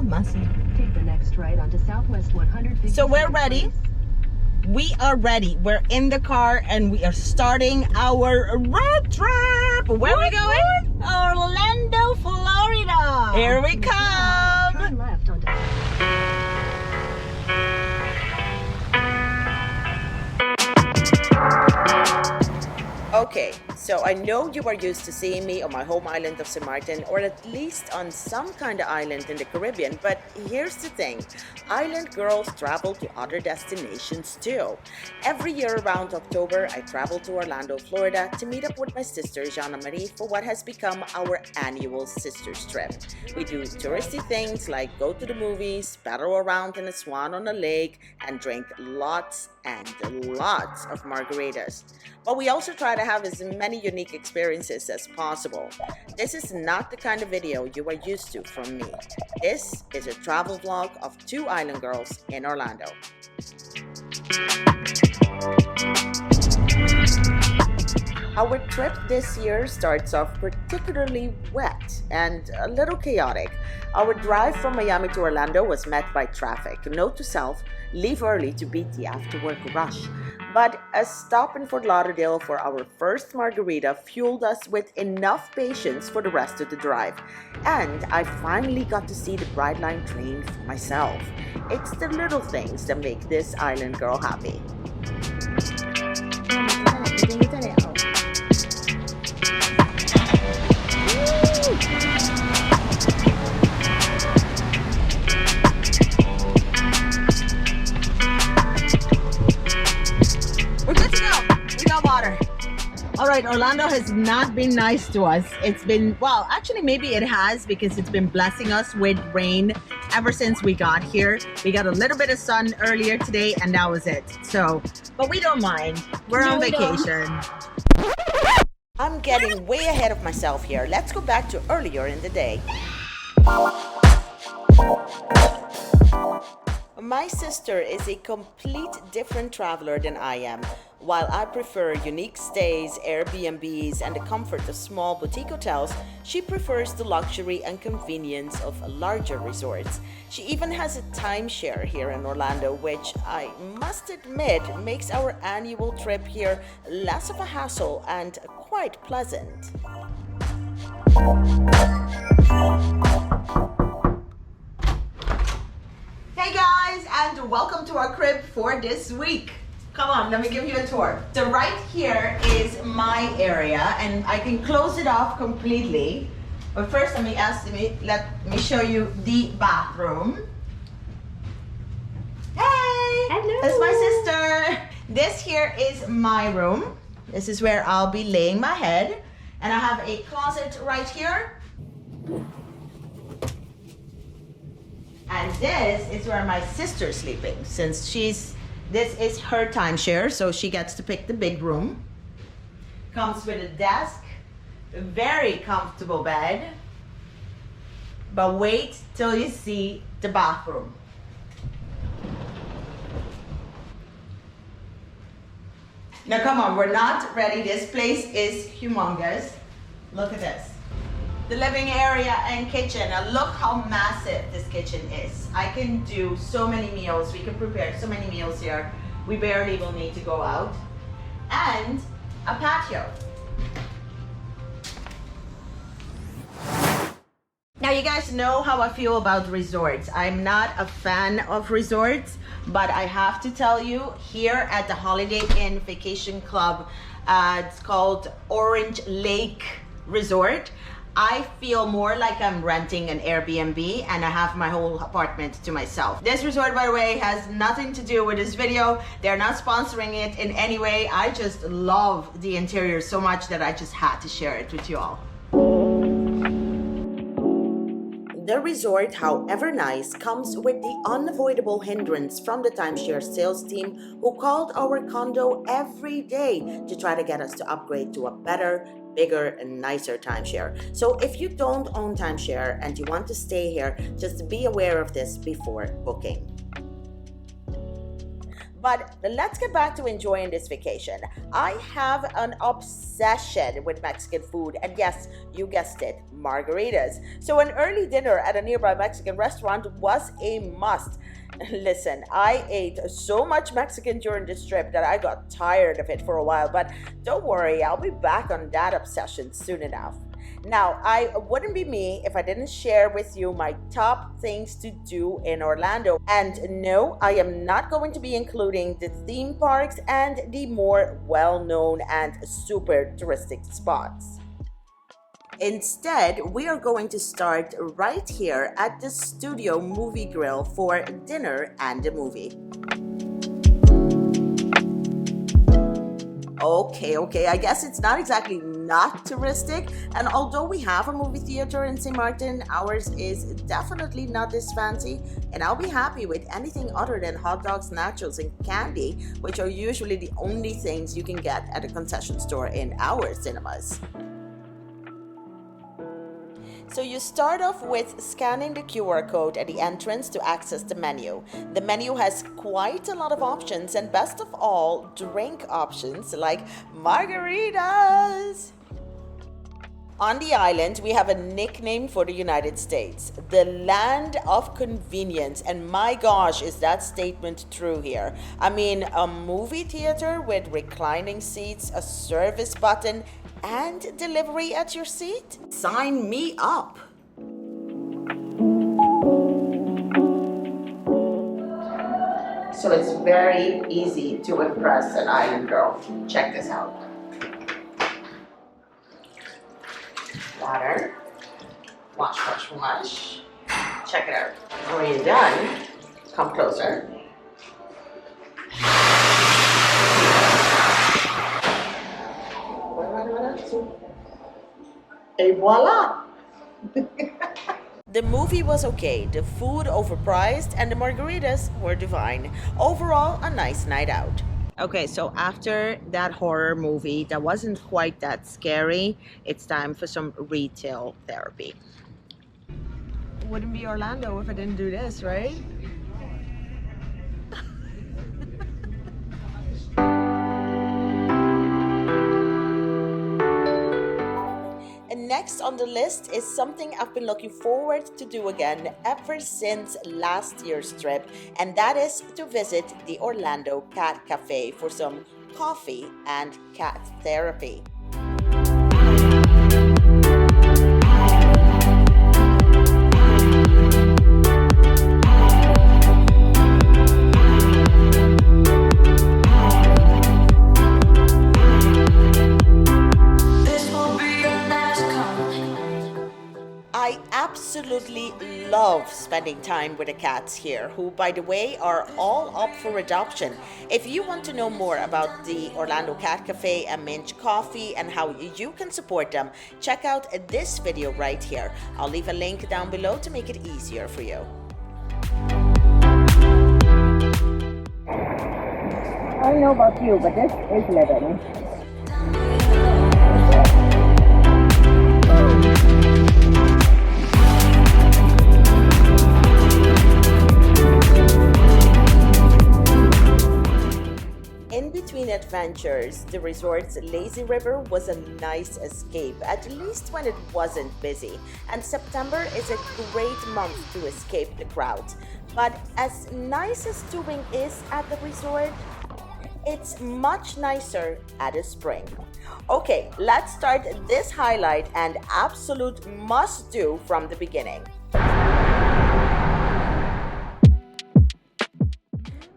messy. Take the next right onto Southwest 150. So we're ready. We are ready. We're in the car and we are starting our road trip. Where are we going? Orlando, Florida. Here we come. Turn left onto. Okay, so I know you are used to seeing me on my home island of St. Martin, or at least on some kind of island in the Caribbean, but here's the thing. Island girls travel to other destinations too. Every year around October, I travel to Orlando, Florida to meet up with my sister, Jana Marie, for what has become our annual sisters trip. We do touristy things like go to the movies, paddle around in a swan on a lake, and drink lots and lots of margaritas. But we also try to have as many unique experiences as possible. This is not the kind of video you are used to from me. This is a travel vlog of two island girls in Orlando. Our trip this year starts off particularly wet and a little chaotic. Our drive from Miami to Orlando was met by traffic. Note to self, leave early to beat the after-work rush. But a stop in Fort Lauderdale for our first margarita fueled us with enough patience for the rest of the drive. And I finally got to see the Brightline train for myself. It's the little things that make this island girl happy. All right, Orlando has not been nice to us. It's been, well, actually maybe it has because it's been blessing us with rain ever since we got here. We got a little bit of sun earlier today and that was it. So, but we don't mind. We're on vacation. I'm getting way ahead of myself here. Let's go back to earlier in the day. My sister is a complete different traveler than I am. While I prefer unique stays, Airbnbs, and the comfort of small boutique hotels, she prefers the luxury and convenience of larger resorts. She even has a timeshare here in Orlando, which I must admit makes our annual trip here less of a hassle and quite pleasant. Hey guys, and welcome to our crib for this week. Come on, let me give you a tour. So right here is my area, and I can close it off completely. But first, let me show you the bathroom. Hey! Hello! That's my sister. This here is my room. This is where I'll be laying my head. And I have a closet right here. And this is where my sister's sleeping, since this is her timeshare, so she gets to pick the big room. Comes with a desk, a very comfortable bed. But wait till you see the bathroom. Now come on, we're not ready. This place is humongous. Look at this. The living area and kitchen. Now look how massive this kitchen is. I can do so many meals. We can prepare so many meals here. We barely will need to go out. And a patio. Now you guys know how I feel about resorts. I'm not a fan of resorts, but I have to tell you, here at the Holiday Inn Vacation Club, it's called Orange Lake Resort. I feel more like I'm renting an Airbnb and I have my whole apartment to myself. This resort, by the way, has nothing to do with this video. They're not sponsoring it in any way. I just love the interior so much that I just had to share it with you all. The resort, however nice, comes with the unavoidable hindrance from the timeshare sales team who called our condo every day to try to get us to upgrade to a better, bigger, and nicer timeshare. So if you don't own timeshare and you want to stay here, just be aware of this before booking. But let's get back to enjoying this vacation. I have an obsession with Mexican food, and yes, you guessed it, margaritas. So, an early dinner at a nearby Mexican restaurant was a must. Listen, I ate so much Mexican during this trip that I got tired of it for a while, but don't worry, I'll be back on that obsession soon enough. Now, I wouldn't be me if I didn't share with you my top things to do in Orlando. And no, I am not going to be including the theme parks and the more well known and super touristic spots. Instead, we are going to start right here at the Studio Movie Grill for dinner and a movie. Okay, I guess it's not exactly not touristic, and although we have a movie theater in St. Martin, ours is definitely not this fancy, and I'll be happy with anything other than hot dogs, nachos, and candy, which are usually the only things you can get at a concession store in our cinemas. So you start off with scanning the QR code at the entrance to access the menu. The menu has quite a lot of options, and best of all, drink options like margaritas. On the island, we have a nickname for the United States, the land of convenience. And my gosh, is that statement true here? I mean, a movie theater with reclining seats, a service button, and delivery at your seat? Sign me up! So it's very easy to impress an island girl. Check this out. Water. Wash. Check it out. When you're done, come closer. Et voila! The movie was okay, the food overpriced, and the margaritas were divine. Overall, a nice night out. Okay, so after that horror movie that wasn't quite that scary, it's time for some retail therapy. Wouldn't be Orlando if I didn't do this, right? And next on the list is something I've been looking forward to do again ever since last year's trip, and that is to visit the Orlando Cat Cafe for some coffee and cat therapy. I absolutely love spending time with the cats here, who, by the way, are all up for adoption. If you want to know more about the Orlando Cat Cafe and Minch Coffee and how you can support them, check out this video right here. I'll leave a link down below to make it easier for you. I don't know about you, but this is living. In between adventures, the resort's lazy river was a nice escape, at least when it wasn't busy. And September is a great month to escape the crowds. But as nice as touring is at the resort, it's much nicer at a spring. Okay, let's start this highlight and absolute must-do from the beginning.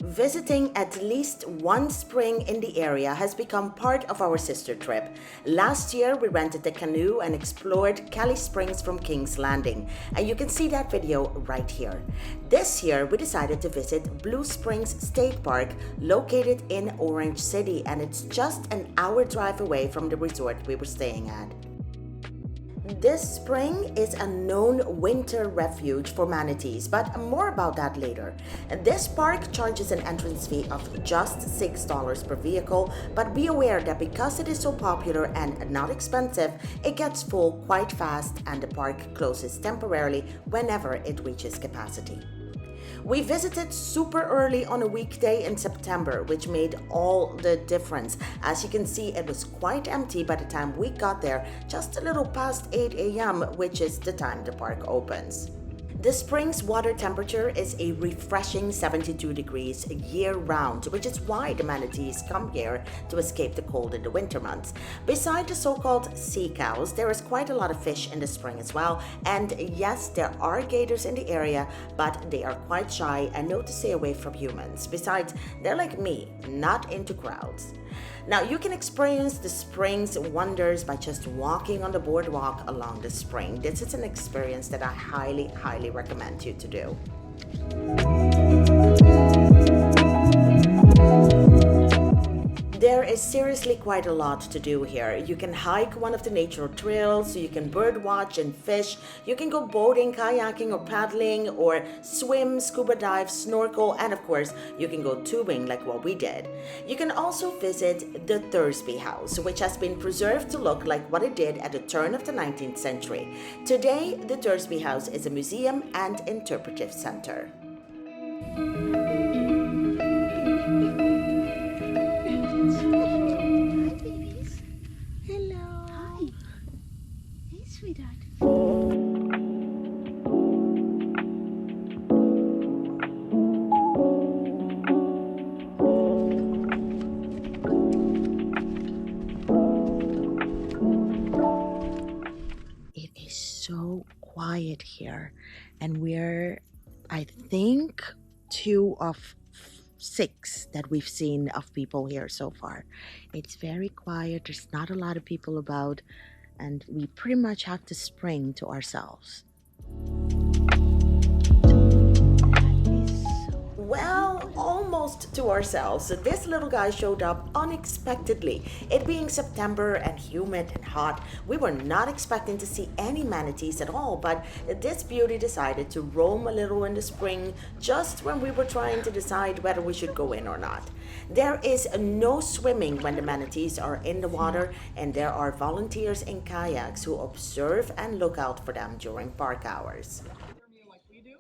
Visiting at least one spring in the area has become part of our sister trip. Last year, we rented a canoe and explored Cali Springs from King's Landing, and you can see that video right here. This year, we decided to visit Blue Springs State Park, located in Orange City, and it's just an hour drive away from the resort we were staying at. This spring is a known winter refuge for manatees, but more about that later. This park charges an entrance fee of just $6 per vehicle, but be aware that because it is so popular and not expensive, it gets full quite fast and the park closes temporarily whenever it reaches capacity. We visited super early on a weekday in September, which made all the difference. As you can see, it was quite empty by the time we got there, just a little past 8 a.m., which is the time the park opens. The spring's water temperature is a refreshing 72 degrees year-round, which is why the manatees come here to escape the cold in the winter months. Beside the so-called sea cows, there is quite a lot of fish in the spring as well, and yes, there are gators in the area, but they are quite shy and know to stay away from humans. Besides, they're like me, not into crowds. Now, you can experience the spring's wonders by just walking on the boardwalk along the spring. This is an experience that I highly, highly recommend you to do. There is seriously quite a lot to do here. You can hike one of the nature trails, you can bird watch and fish, you can go boating, kayaking or paddling, or swim, scuba dive, snorkel, and of course, you can go tubing like what we did. You can also visit the Thursby House, which has been preserved to look like what it did at the turn of the 19th century. Today, the Thursby House is a museum and interpretive center. Sweetheart. It is so quiet here, and we're, I think, 2 of 6 that we've seen of people here so far. It's very quiet, there's not a lot of people about, and we pretty much have the spring to ourselves. Well, almost to ourselves. This little guy showed up unexpectedly. It being September and humid and hot, we were not expecting to see any manatees at all, but this beauty decided to roam a little in the spring just when we were trying to decide whether we should go in or not. There is no swimming when the manatees are in the water, and there are volunteers in kayaks who observe and look out for them during park hours. Like we do.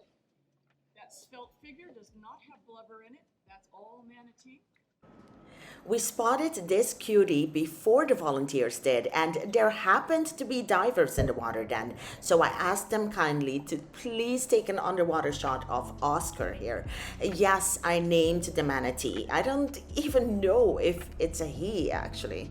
That svelte figure does not have blubber in it. That's all manatee. We spotted this cutie before the volunteers did, and there happened to be divers in the water then, so I asked them kindly to please take an underwater shot of Oscar here. Yes, I named the manatee. I don't even know if it's a he, actually.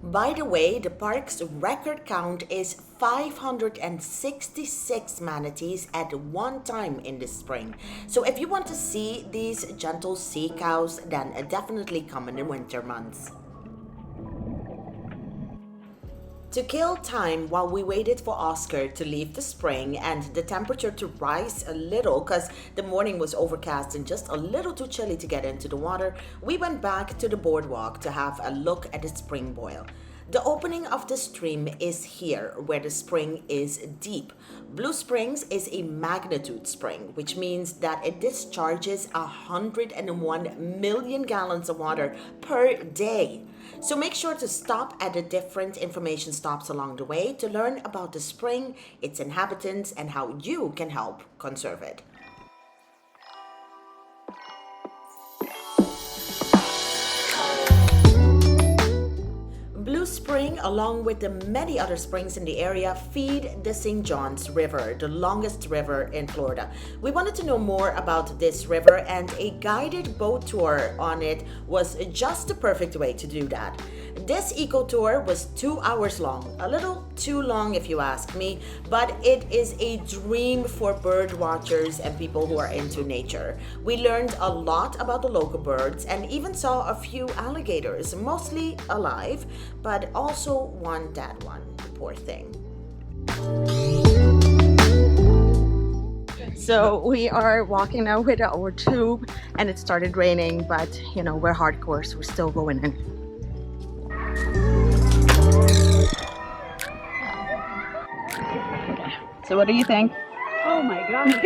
By the way, the park's record count is 566 manatees at one time in the spring. So if you want to see these gentle sea cows, then definitely come in the winter months. To kill time while we waited for Oscar to leave the spring and the temperature to rise a little because the morning was overcast and just a little too chilly to get into the water, we went back to the boardwalk to have a look at the spring boil. The opening of the stream is here, where the spring is deep. Blue Springs is a magnitude spring, which means that it discharges 101 million gallons of water per day. So make sure to stop at the different information stops along the way to learn about the spring, its inhabitants, and how you can help conserve it. Blue Spring, along with the many other springs in the area, feed the St. Johns River, the longest river in Florida. We wanted to know more about this river, and a guided boat tour on it was just the perfect way to do that. This eco tour was 2 hours long, a little too long if you ask me, but it is a dream for bird watchers and people who are into nature. We learned a lot about the local birds and even saw a few alligators, mostly alive, but also one dead one, poor thing. So we are walking now with our tube, and it started raining, but you know, we're hardcore, so we're still going in. So what do you think? Oh my god.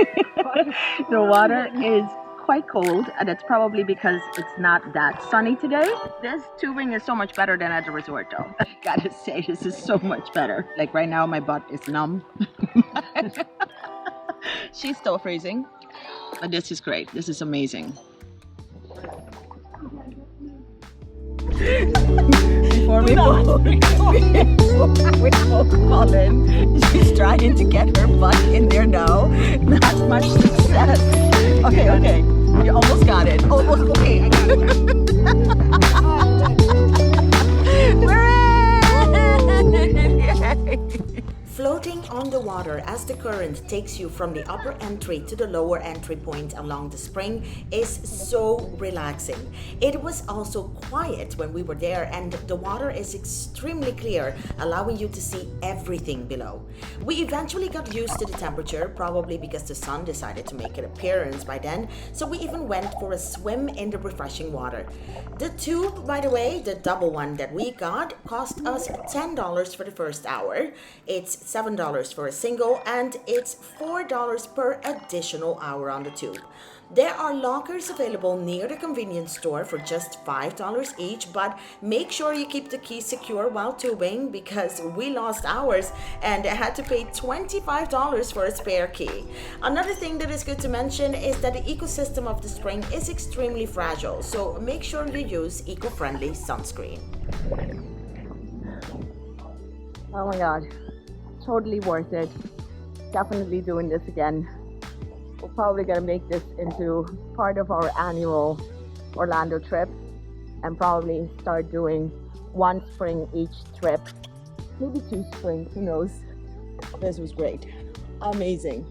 The water is quite cold, and it's probably because it's not that sunny today. This tubing is so much better than at the resort though. I gotta say, this is so much better. Like right now my butt is numb. She's still freezing, but this is great. This is amazing. Before we both fall in, she's trying to get her butt in there now. Not much success. Okay. You almost got it. Almost. Okay, I got it. We're in! Yay! Floating on the water as the current takes you from the upper entry to the lower entry point along the spring is so relaxing. It was also quiet when we were there, and the water is extremely clear, allowing you to see everything below. We eventually got used to the temperature, probably because the sun decided to make an appearance by then, so we even went for a swim in the refreshing water. The tube, by the way, the double one that we got, cost us $10 for the first hour. It's $7 for a single, and it's $4 per additional hour on the tube. There are lockers available near the convenience store for just $5 each, but make sure you keep the key secure while tubing, because we lost ours and had to pay $25 for a spare key. Another thing that is good to mention is that the ecosystem of the spring is extremely fragile, so make sure you use eco-friendly sunscreen. Oh my god. Totally worth it. Definitely doing this again. We're probably gonna make this into part of our annual Orlando trip and probably start doing one spring each trip. Maybe 2 springs, who knows? This was great. Amazing.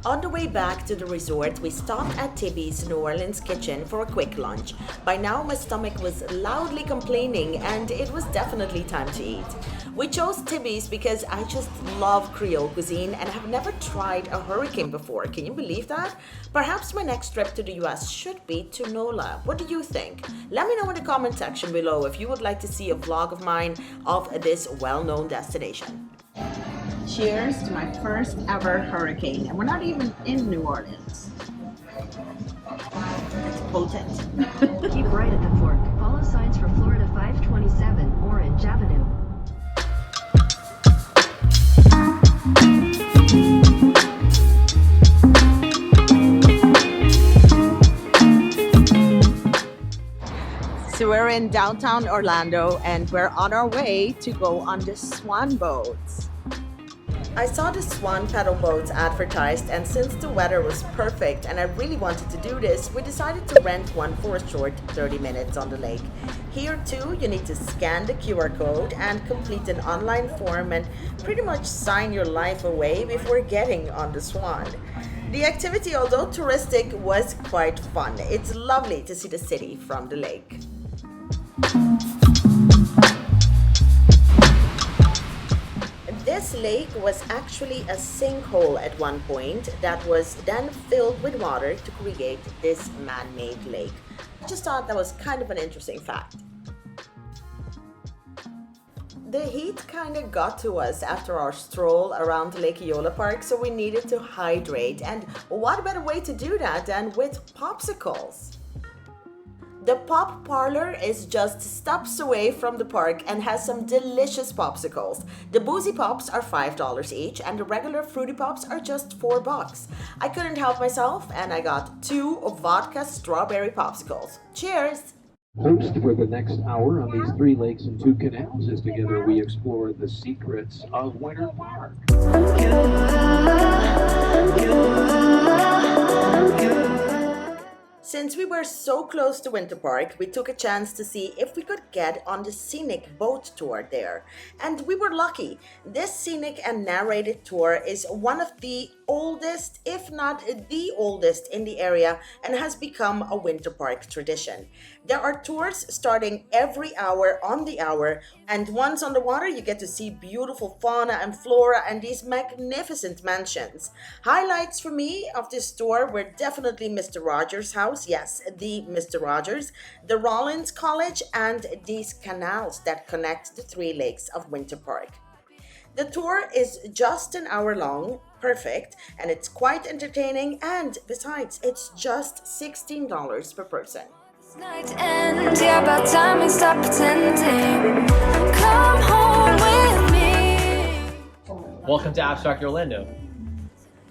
On the way back to the resort, we stopped at Tibbys New Orleans Kitchen for a quick lunch. By now, my stomach was loudly complaining, and it was definitely time to eat. We chose Tibbys because I just love Creole cuisine and have never tried a hurricane before. Can you believe that? Perhaps my next trip to the US should be to NOLA. What do you think? Let me know in the comment section below if you would like to see a vlog of mine of this well-known destination. Cheers to my first ever hurricane, and we're not even in New Orleans. It's potent. Keep right at the fork. Follow signs for Florida 527 Orange Avenue. So we're in downtown Orlando, and we're on our way to go on the Swan Boats. I saw the Swan paddle boats advertised, and since the weather was perfect and I really wanted to do this, we decided to rent one for a short 30 minutes on the lake. Here too, you need to scan the QR code and complete an online form and pretty much sign your life away before getting on the Swan. The activity, although touristic, was quite fun. It's lovely to see the city from the lake. This lake was actually a sinkhole at one point that was then filled with water to create this man-made lake. I just thought that was kind of an interesting fact. The heat kind of got to us after our stroll around Lake Eola Park, so we needed to hydrate. And what better way to do that than with popsicles? The Pop Parlor is just steps away from the park and has some delicious popsicles. The boozy pops are $5 each, and the regular fruity pops are just $4. I couldn't help myself, and I got 2 vodka strawberry popsicles. Cheers! Host for the next hour on these 3 lakes and 2 canals as together we explore the secrets of Winter Park. Since we were so close to Winter Park, we took a chance to see if we could get on the Scenic boat tour there. And we were lucky. This scenic and narrated tour is one of the oldest, if not the oldest in the area, and has become a Winter Park tradition. There are tours starting every hour on the hour, and once on the water you get to see beautiful fauna and flora and these magnificent mansions. Highlights for me of this tour were definitely Mr. Rogers' house, yes, the Mr. Rogers, the Rollins College, and these canals that connect the 3 lakes of Winter Park. The tour is just an hour long, perfect, and it's quite entertaining, and besides, it's just $16 per person. Night end, yeah, about time we stop pretending. Come home with me. Welcome to Abstract Orlando.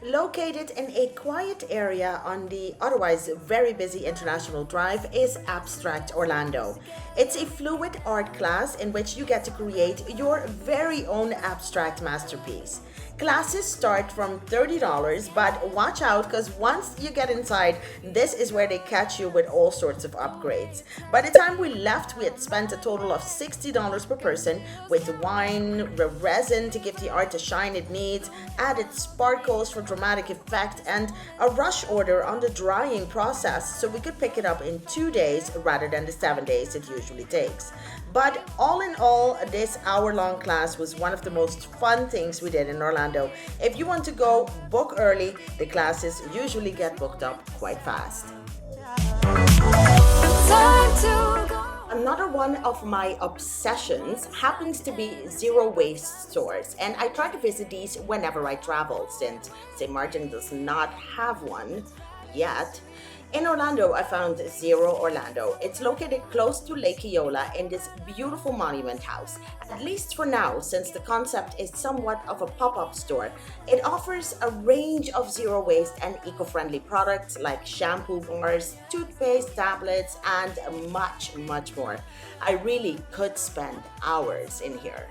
Located in a quiet area on the otherwise very busy International Drive is Abstract Orlando. It's a fluid art class in which you get to create your very own abstract masterpiece. Classes start from $30, but watch out because once you get inside, this is where they catch you with all sorts of upgrades. By the time we left, we had spent a total of $60 per person with wine, resin to give the art the shine it needs, added sparkles for dramatic effect, and a rush order on the drying process so we could pick it up in 2 days rather than the 7 days it usually takes. But all in all, this hour-long class was one of the most fun things we did in Orlando. If you want to go, book early. The classes usually get booked up quite fast. Another one of my obsessions happens to be zero waste stores, and I try to visit these whenever I travel since St. Martin does not have one yet. In Orlando, I found Zero Orlando. It's located close to Lake Eola in this beautiful monument house. At least for now, since the concept is somewhat of a pop-up store, it offers a range of zero waste and eco-friendly products like shampoo bars, toothpaste, tablets, and much, much more. I really could spend hours in here.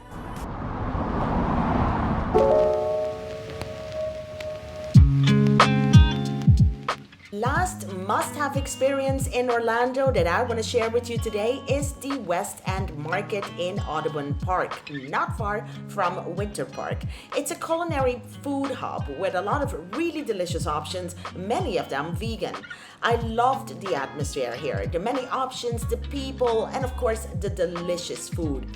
Last must-have experience in Orlando that I want to share with you today is the West End Market in Audubon Park, not far from Winter Park. It's a culinary food hub with a lot of really delicious options, many of them vegan. I loved the atmosphere here, the many options, the people, and of course the delicious food.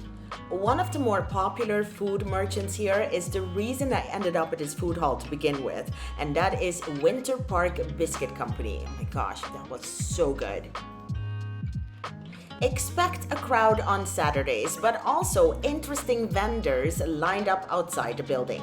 One of the more popular food merchants here is the reason I ended up at this food hall to begin with, and that is Winter Park Biscuit Company. Oh my gosh, that was so good. Expect a crowd on Saturdays, but also interesting vendors lined up outside the building.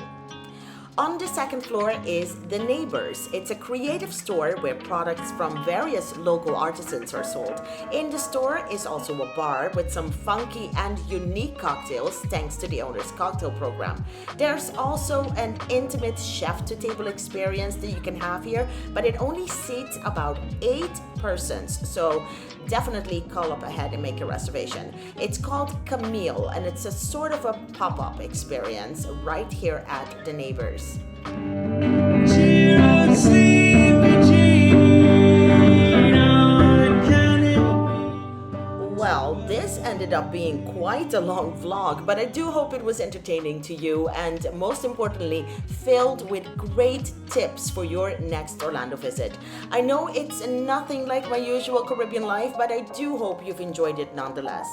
On the second floor is The Neighbors. It's a creative store where products from various local artisans are sold. In the store is also a bar with some funky and unique cocktails thanks to the owner's cocktail program. There's also an intimate chef-to-table experience that you can have here, but it only seats about 8 persons, so definitely call up ahead and make a reservation. It's called Camille, and it's a sort of a pop-up experience right here at The Neighbors. Well, this ended up being quite a long vlog, but I do hope it was entertaining to you and most importantly, filled with great tips for your next Orlando visit. I know it's nothing like my usual Caribbean life, but I do hope you've enjoyed it nonetheless.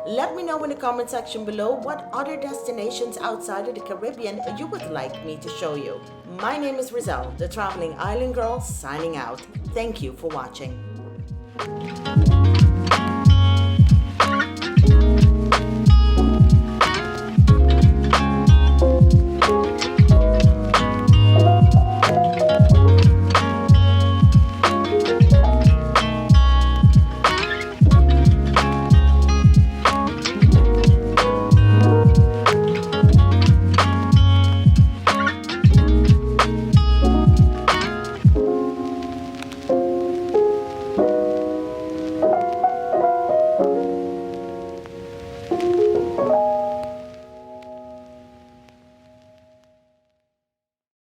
Let me know in the comment section below what other destinations outside of the Caribbean you would like me to show you. My name is Riselle, the Traveling Island Girl, signing out. Thank you for watching.